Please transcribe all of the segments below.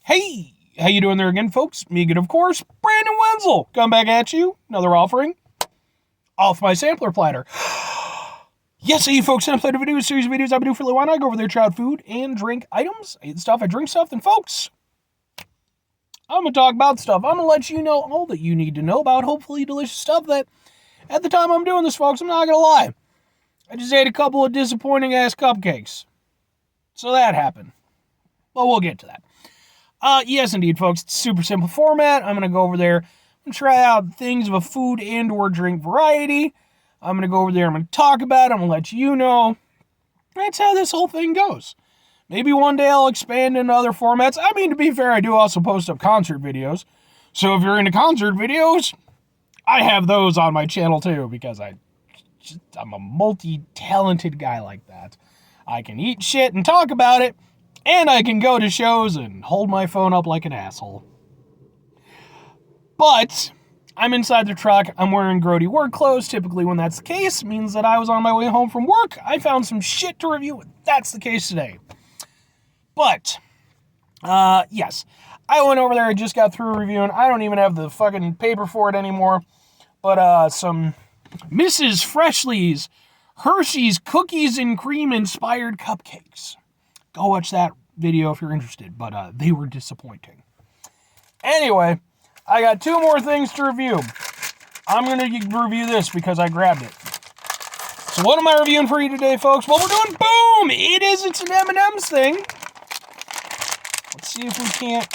Hey, how you doing there again, folks? Me again, of course, Brandon Wenzel. Come back at you. Another offering off my sampler platter. Yes, hey, folks, and I played a video, series of videos I do for a little while. I go over there, try out food and drink items. I eat stuff, I drink stuff, then, folks, I'm going to talk about stuff. I'm going to let you know all that you need to know about hopefully delicious stuff that, at the time I'm doing this, folks, I'm not going to lie. I just ate a couple of disappointing-ass cupcakes. So that happened. Well, we'll get to that. Yes, indeed, folks. It's a super simple format. I'm going to go over there and try out things of a food and or drink variety. I'm going to go over there. I'm going to talk about it. I'm going to let you know. That's how this whole thing goes. Maybe one day I'll expand into other formats. I mean, to be fair, I do also post up concert videos. So if you're into concert videos, I have those on my channel too because I'm a multi-talented guy like that. I can eat shit and talk about it. And I can go to shows and hold my phone up like an asshole. But I'm inside the truck. I'm wearing grody work clothes. Typically, when that's the case, it means that I was on my way home from work. I found some shit to review. That's the case today. But, yes. I went over there. I just got through reviewing. I don't even have the fucking paper for it anymore. But, some Mrs. Freshly's Hershey's Cookies and Cream Inspired Cupcakes. Go watch that video if you're interested, but they were disappointing. Anyway, I got two more things to review. I'm going to review this because I grabbed it. So what am I reviewing for you today, folks? Well, we're doing Boom! It's an M&M's thing. Let's see if we can't...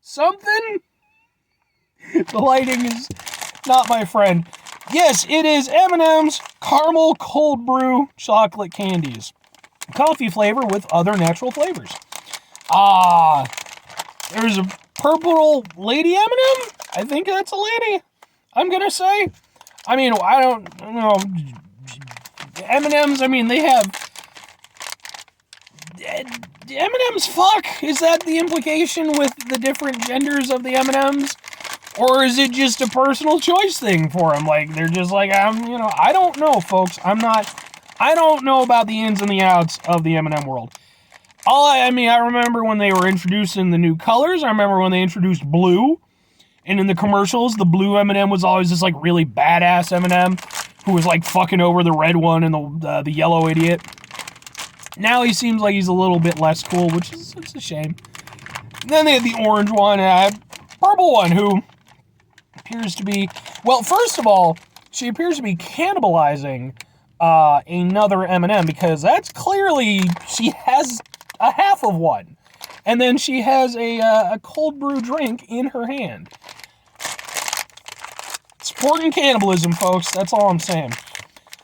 Something? The lighting is not my friend. Yes, it is M&M's Caramel Cold Brew Chocolate Candies. Coffee flavor with other natural flavors. There's a purple lady M&M. I think that's a lady. I'm going to say. I mean, I don't know. M&M's, I mean, they have... M&M's fuck? Is that the implication with the different genders of the M&M's? Or is it just a personal choice thing for them? Like, they're just like, I don't know, folks. I don't know about the ins and the outs of the M&M world. I remember when they were introducing the new colors. I remember when they introduced blue. And in the commercials, the blue M&M was always this, like, really badass M&M who was, like, fucking over the red one and the yellow idiot. Now he seems like he's a little bit less cool, which is it's a shame. And then they had the orange one and purple one who... appears to be, well, first of all, she appears to be cannibalizing another M&M because that's clearly, she has a half of one. And then she has a cold brew drink in her hand. Supporting cannibalism, folks, that's all I'm saying.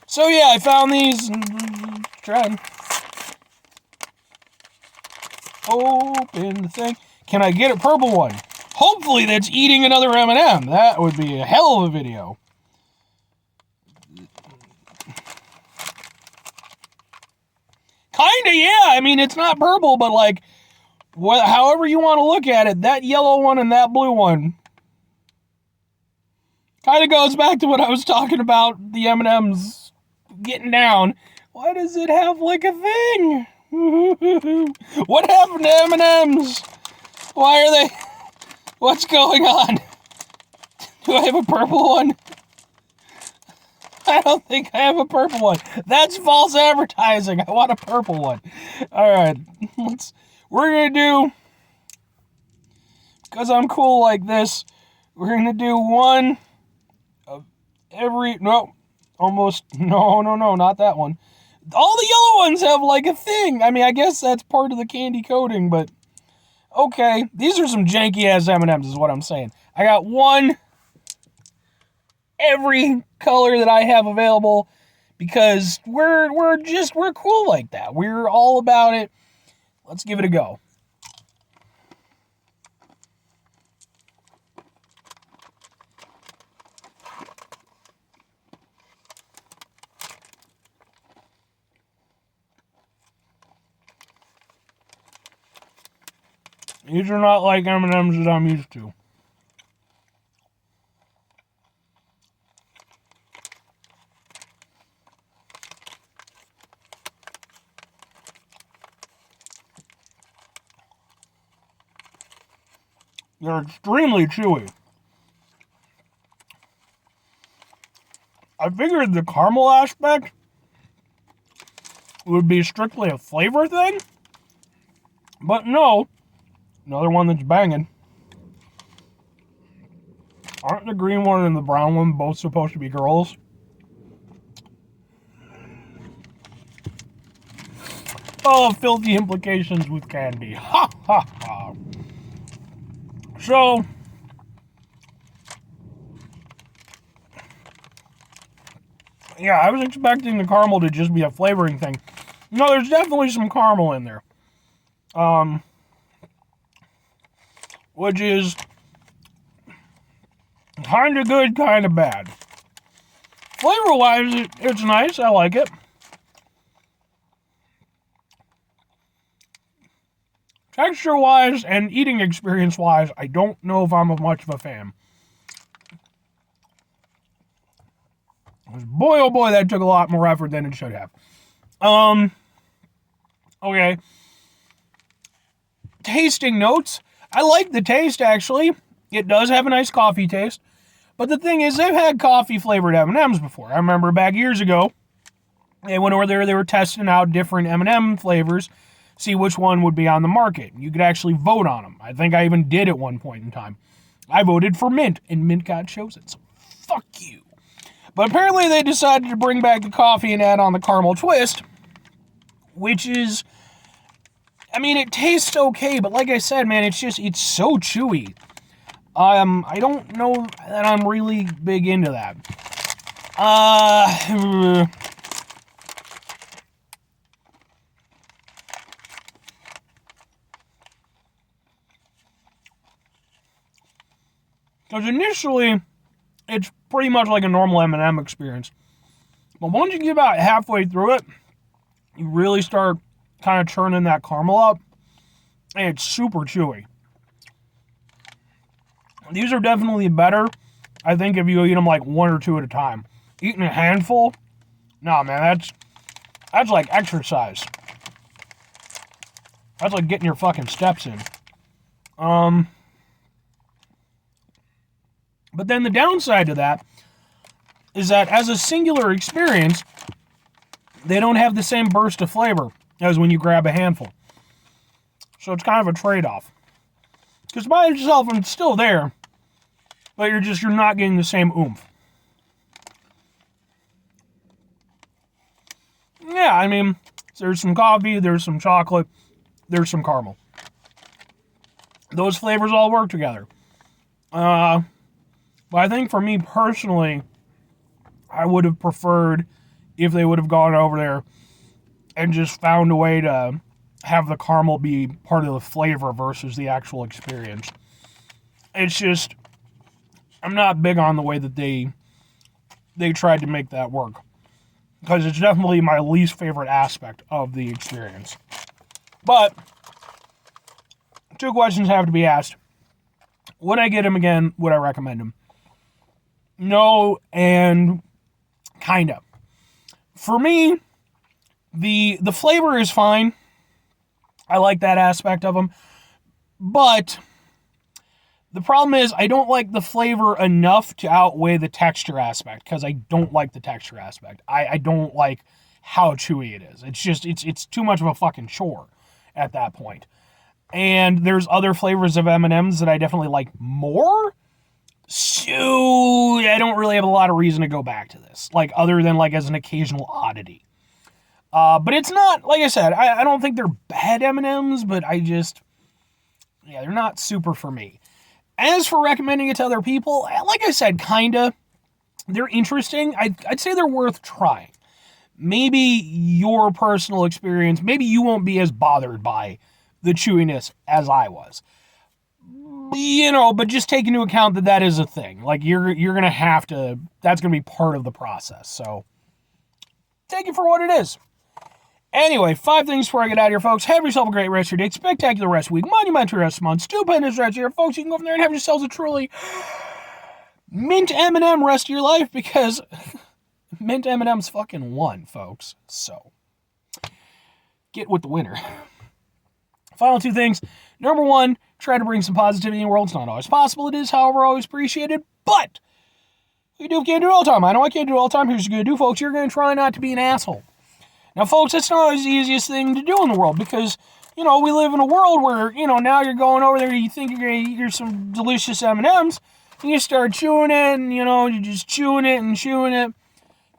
So yeah, I found these and tried. Open the thing. Can I get a purple one? Hopefully that's eating another M&M. That would be a hell of a video. Kinda, yeah. I mean, it's not purple, but like, however you want to look at it, that yellow one and that blue one kind of goes back to what I was talking about, the M&Ms getting down. Why does it have like a thing? What happened to M&Ms? Why are they... What's going on? Do I have a purple one? I don't think I have a purple one. That's false advertising. I want a purple one. Alright, we're gonna do, because I'm cool like this, we're gonna do one of every, no, not that one. All the yellow ones have like a thing. I mean, I guess that's part of the candy coating, but okay, these are some janky-ass M&Ms is what I'm saying. I got one every color that I have available because we're cool like that. We're all about it. Let's give it a go. These are not like M&Ms that I'm used to. They're extremely chewy. I figured the caramel aspect would be strictly a flavor thing, but no. Another one that's banging. Aren't the green one and the brown one both supposed to be girls? Oh, filthy implications with candy. Ha ha ha. So, yeah, I was expecting the caramel to just be a flavoring thing. No, there's definitely some caramel in there. Which is kind of good, kind of bad. Flavor-wise, it's nice. I like it. Texture-wise and eating experience-wise, I don't know if I'm much of a fan. Boy, oh boy, that took a lot more effort than it should have. Okay. Tasting notes. I like the taste, actually. It does have a nice coffee taste. But the thing is, they've had coffee-flavored M&Ms before. I remember back years ago, they went over there, they were testing out different M&M flavors, see which one would be on the market. You could actually vote on them. I think I even did at one point in time. I voted for mint, and mint got chosen, so fuck you. But apparently they decided to bring back the coffee and add on the caramel twist, which is, I mean, it tastes okay, but like I said, man, it's so chewy. I don't know that I'm really big into that. Because initially, it's pretty much like a normal M&M experience. But once you get about halfway through it, you really start kind of churning that caramel up, and it's super chewy. These are definitely better, I think, if you eat them like one or two at a time. Eating a handful? Nah, man, that's like exercise. That's like getting your fucking steps in. But then the downside to that is that as a singular experience, they don't have the same burst of flavor as when you grab a handful. So it's kind of a trade-off. Because by itself, it's still there, but you're not getting the same oomph. Yeah, I mean, there's some coffee, there's some chocolate, there's some caramel. Those flavors all work together. But I think for me personally, I would have preferred if they would have gone over there and just found a way to have the caramel be part of the flavor versus the actual experience. It's just, I'm not big on the way that they tried to make that work. Because it's definitely my least favorite aspect of the experience. But, two questions have to be asked. Would I get him again? Would I recommend him? No, and kinda. For me, the flavor is fine. I like that aspect of them. But the problem is I don't like the flavor enough to outweigh the texture aspect, because I don't like the texture aspect. I don't like how chewy it is. It's too much of a fucking chore at that point. And there's other flavors of M&Ms that I definitely like more. So I don't really have a lot of reason to go back to this, like other than like as an occasional oddity. But it's not, like I said, I don't think they're bad M&Ms, but they're not super for me. As for recommending it to other people, like I said, kinda. They're interesting. I'd say they're worth trying. Maybe your personal experience, maybe you won't be as bothered by the chewiness as I was. But just take into account that is a thing. Like, you're going to have to, that's going to be part of the process. So, take it for what it is. Anyway, 5 things before I get out of here, folks. Have yourself a great rest of your day. Spectacular rest of week. Monumental rest of month. Stupendous rest of your folks. You can go over there and have yourselves a truly mint M&M rest of your life, because mint M&M's fucking won, folks. So, get with the winner. Final two things. Number one, try to bring some positivity in the world. It's not always possible. It is, however, always appreciated. But you can't do it all the time. I know I can't do it all the time. Here's what you're going to do, folks. You're going to try not to be an asshole. Now, folks, that's not always the easiest thing to do in the world because, we live in a world where, now you're going over there, you think you're going to eat some delicious M&Ms, and you start chewing it, and, you're just chewing it and chewing it.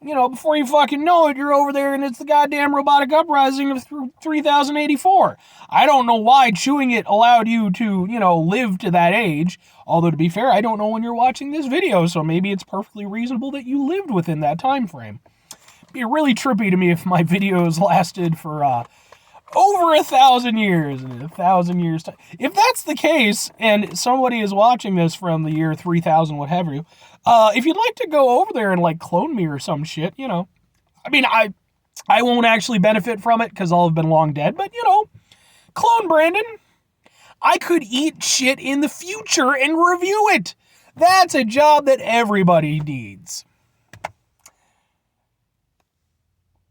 Before you fucking know it, you're over there, and it's the goddamn robotic uprising of 3084. I don't know why chewing it allowed you to, live to that age. Although, to be fair, I don't know when you're watching this video, so maybe it's perfectly reasonable that you lived within that time frame. It'd be really trippy to me if my videos lasted for over 1,000 years. 1,000 years. If that's the case, and somebody is watching this from the year 3000, what have you, if you'd like to go over there and, clone me or some shit, I mean, I won't actually benefit from it because I'll have been long dead, but, clone Brandon. I could eat shit in the future and review it. That's a job that everybody needs.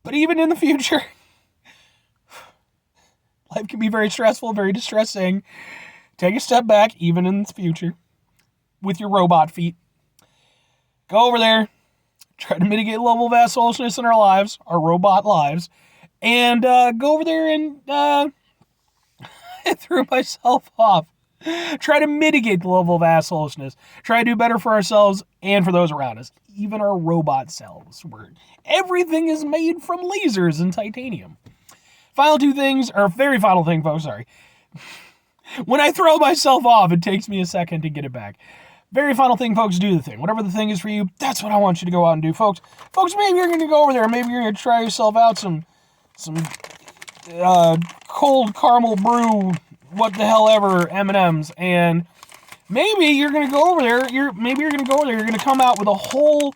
But even in the future, life can be very stressful, very distressing. Take a step back, even in the future, with your robot feet. Go over there, try to mitigate the level of assholeness in our lives, our robot lives, and go over there and I threw myself off. Try to mitigate the level of assholeness. Try to do better for ourselves and for those around us. Even our robot selves. Everything is made from lasers and titanium. Final two things, or very final thing, folks, sorry. When I throw myself off, it takes me a second to get it back. Very final thing, folks, do the thing. Whatever the thing is for you, that's what I want you to go out and do, folks. Folks, maybe you're going to go over there. Maybe you're going to try yourself out some cold caramel brew, what the hell ever, M&Ms. And maybe you're going to go over there. You're going to come out with a whole,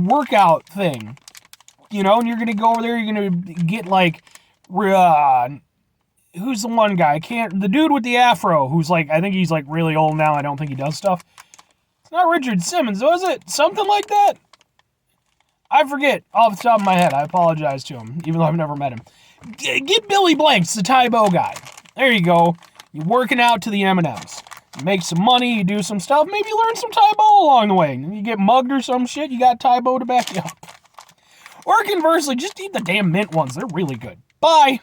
workout thing. And you're going to go over there. You're going to get, who's the one guy? The dude with the afro, who's I think he's really old now. I don't think he does stuff. It's not Richard Simmons, was it? Something like that? I forget off the top of my head. I apologize to him, even though I've never met him. Get Billy Blanks, the Tybo guy. There you go. You're working out to the M&Ms. You make some money, you do some stuff, maybe you learn some Tybo along the way. You get mugged or some shit, you got Tybo to back you up. Or conversely, just eat the damn mint ones. They're really good. Bye.